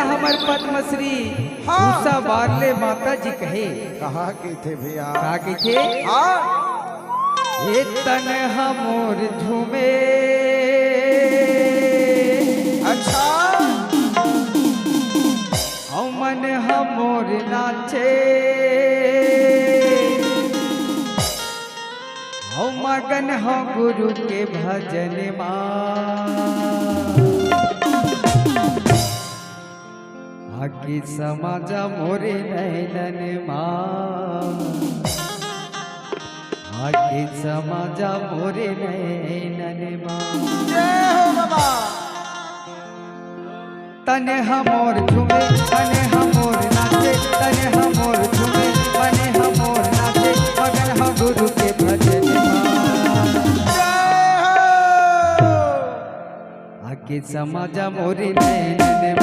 हमार पद्मश्री हाँ। उषा बारले माता जी कहे कहा के थे भैया कहा के थे हाँ हे तन हमोर झूमे अच्छा औ मन हमोर नाचे औ मगन हो गुरु के भजन आगे समाजा मोरे नैनन आगे समाजा मोरे नैनन जय हो बाबा तने हमोर झूमे तने हमोर नाचे तने हमोर झूमे तने हमोर नाचे मगन हो गुरु के भजन आगे समाजा मोरे नैनन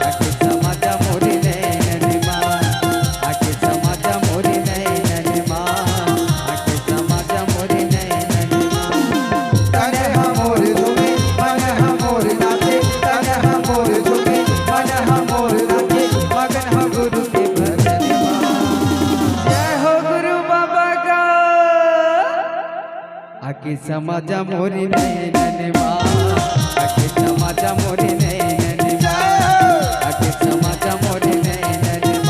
आगे समाजा मोरे नैनन आगे समाजा मोरे नैनन आगे समाजा मोरे नैनन तने हमोर झूमे तने हमोर नाचे तने हमोर झूमे तने हमोर नाचे मगन हो गुरु के भजन जय हो गुरु बाबा का आगे समाजा मोरे नैनन आगे समाजा मोरे नैनन आगे समाजा मोरे नैनन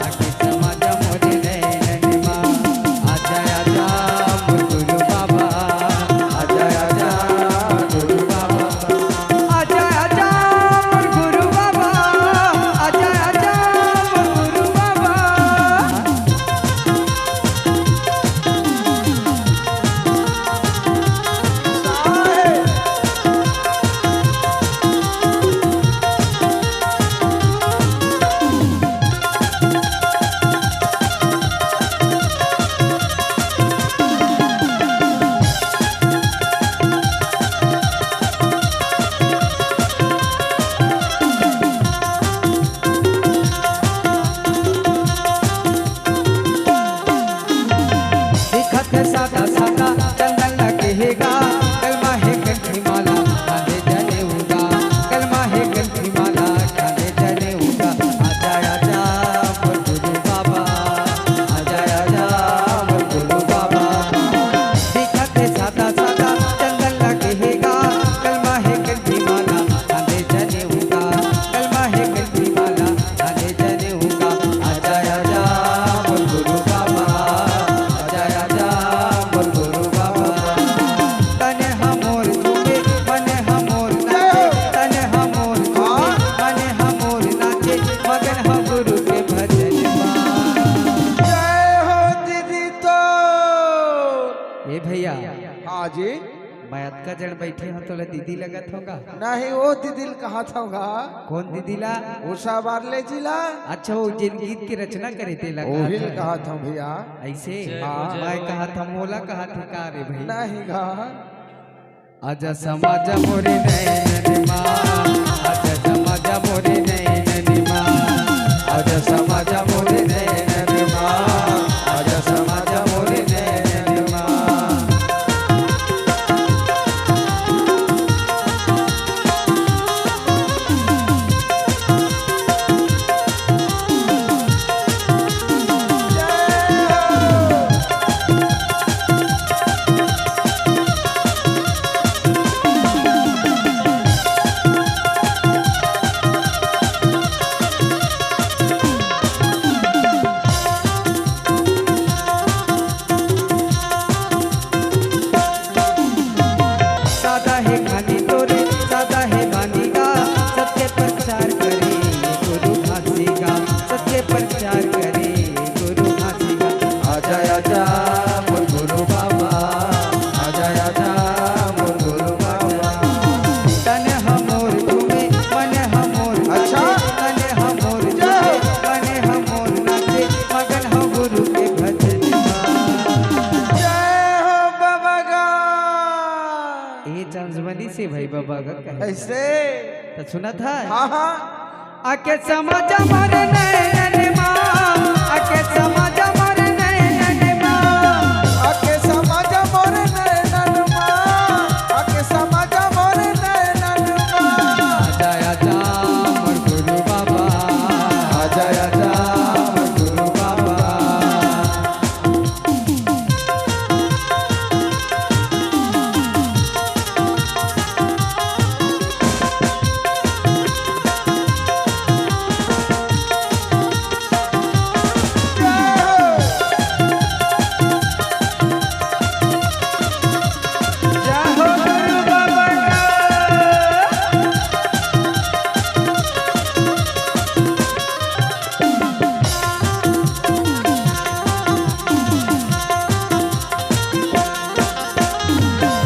आगे समाजा मोरे नैनन आजा आजा मोर गुरु बाबा आजा आजा गुरु बाबा आजा आजा मोर गुरु बाबा आजा आजा मोर गुरु बाबा दिखत सादा सादा चंदन लगेगा कलमा है कंठी माला खाने जने उगा कलमा है कंठी माला खाने जने उगा आजा आजा मोर गुरु बाबा आजा आजा मोर गुरु बाबा दिखत सादा सादा चंदन लगेगा कलमा है कंठी माला खाने जने उगा कलमा है कंठी माला खाने जने उगा आजा आजा मोर गुरु बाबा आजा आजा मोर गुरु बाबा तने हमोर झूमे मने हमोर नाचे तने हमोर झूमे मने हमोर नाचे मगन हो गुरु के भजन जय हो दीदी तो ए भैया हाँ जी मैं का जड़ बैठे हो तो दीदी लगत होगा नहीं वो दीदी कहा था कौन दीदी ला उषा बारले जिला अच्छा वो जिन गीत की रचना करे थे वही लगा कहा था भैया ऐसे हाँ। मैं कहा था मोला कहा था का रे भाई नहीं कहा आजा समाजा मोरे नैनन आजा समाजा मोरे नैनन आजा समाजा मोरे नैनन आजा समाजा मोरे नैनन सादा है खानी तोरे सादा है बानी का सत्य प्रचार करे गुरु घासी का सत्य प्रचार करे गुरु घासी का आजा आजा मोर गुरु बाबा आजा आजा मोर गुरु बाबा तने हमोर झूमे मने हमोर अच्छा। तने हमोर झूमे मने हमोर नाचे मगन हो गुरु के भजन जय हो बाबा का ए चांसमनी से भाई बाबा का कहे ऐसे तो सुना था हाँ हाँ आके समाजा मारे नैनन आके समाजा